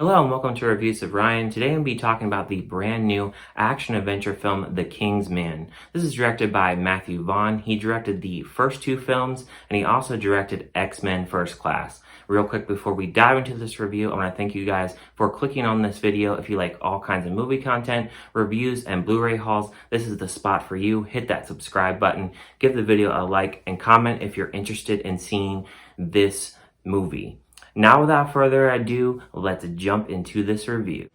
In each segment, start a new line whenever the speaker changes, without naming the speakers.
Hello and welcome to Reviews of Ryan. Today I'm going to be talking about the brand new action-adventure film, The King's Man. This is directed by Matthew Vaughn. He directed the first two films, and he also directed X-Men First Class. Real quick before we dive into this review, I want to thank you guys for clicking on this video. If you like all kinds of movie content, reviews, and Blu-ray hauls, this is the spot for you. Hit that subscribe button, give the video a like, and comment if you're interested in seeing this movie. Now, without further ado, let's jump into this review.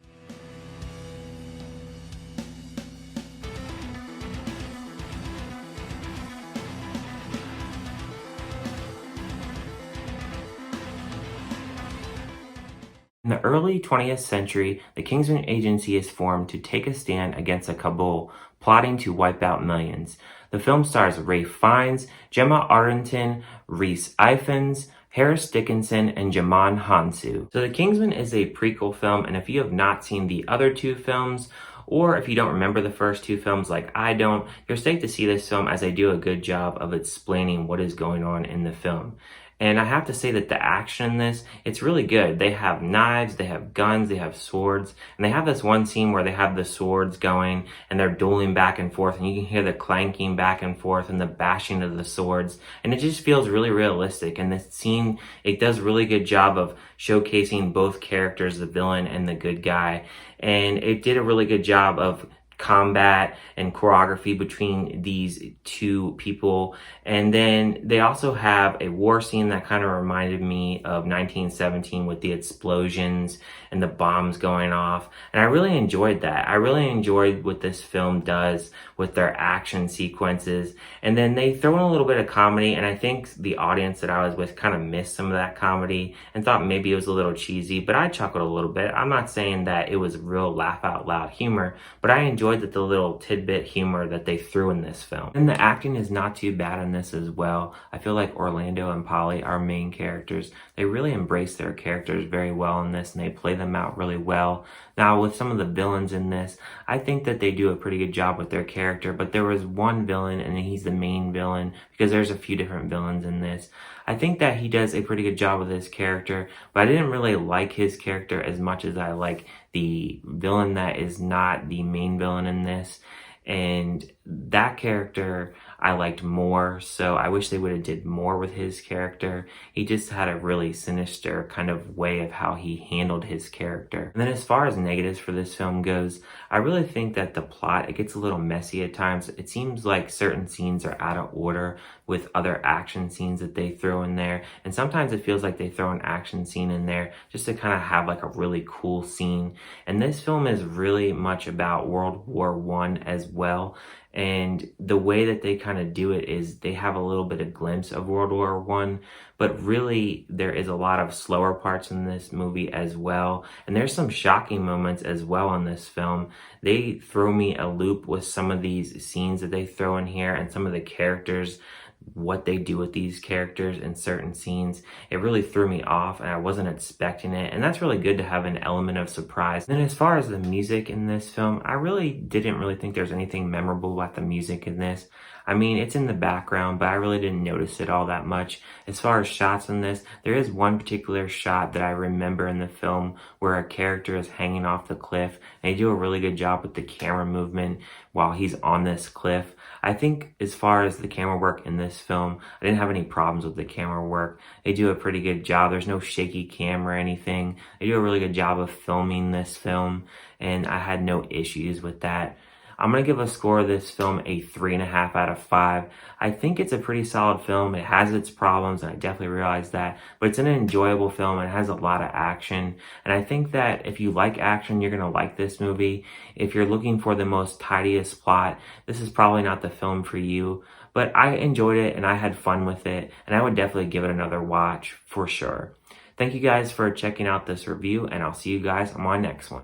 In the early 20th century, the Kingsman Agency is formed to take a stand against a cabal plotting to wipe out millions. The film stars Ralph Fiennes, Gemma Arterton, Rhys Ifans, Harris Dickinson, and Djimon Hounsou. So The Kingsman is a prequel film, and if you have not seen the other two films, or if you don't remember the first two films like I don't, you're safe to see this film as they do a good job of explaining what is going on in the film. And I have to say that the action in this, it's really good. They have knives, they have guns, they have swords, and they have this one scene where they have the swords going and they're dueling back and forth, and you can hear the clanking back and forth and the bashing of the swords, and it just feels really realistic. And this scene, it does a really good job of showcasing both characters, the villain and the good guy, and it did a really good job of combat and choreography between these two people. And then they also have a war scene that kind of reminded me of 1917 with the explosions and the bombs going off, and I really enjoyed that. I really enjoyed what this film does with their action sequences, and then they throw in a little bit of comedy, and I think the audience that I was with kind of missed some of that comedy and thought maybe it was a little cheesy, but I chuckled a little bit. I'm not saying that it was real laugh out loud humor, but I enjoyed the little tidbit humor that they threw in this film. And the acting is not too bad in this as well. I feel like Orlando and Polly, our main characters, they really embrace their characters very well in this, and they play them out really well. Now, with some of the villains in this, I think that they do a pretty good job with their character, but there was one villain, and he's the main villain, because there's a few different villains in this. I think that he does a pretty good job with his character, but I didn't really like his character as much as I like the villain that is not the main villain in this. And that character I liked more, so I wish they would have did more with his character. He just had a really sinister kind of way of how he handled his character. And then as far as negatives for this film goes, I really think that the plot, it gets a little messy at times. It seems like certain scenes are out of order with other action scenes that they throw in there, and sometimes it feels like they throw an action scene in there just to kind of have like a really cool scene. And this film is really much about World War I as well. And the way that they kind of do it is they have a little bit of glimpse of World War I, but really there is a lot of slower parts in this movie as well. And there's some shocking moments as well in this film. They throw me a loop with some of these scenes that they throw in here and some of the characters, what they do with these characters in certain scenes. It really threw me off, and I wasn't expecting it, and that's really good to have an element of surprise. And then as far as the music in this film, I really didn't really think there's anything memorable about the music in this. I mean, it's in the background, but I really didn't notice it all that much. As far as shots in this, there is one particular shot that I remember in the film where a character is hanging off the cliff, and they do a really good job with the camera movement while he's on this cliff. I think as far as the camera work in this film, I didn't have any problems with the camera work. They do a pretty good job. There's no shaky camera or anything. They do a really good job of filming this film, and I had no issues with that. I'm going to give a score of this film a 3.5 out of 5. I think it's a pretty solid film. It has its problems, and I definitely realize that, but it's an enjoyable film, and it has a lot of action. And I think that if you like action, you're going to like this movie. If you're looking for the most tidiest plot, this is probably not the film for you, but I enjoyed it, and I had fun with it, and I would definitely give it another watch for sure. Thank you guys for checking out this review, and I'll see you guys on my next one.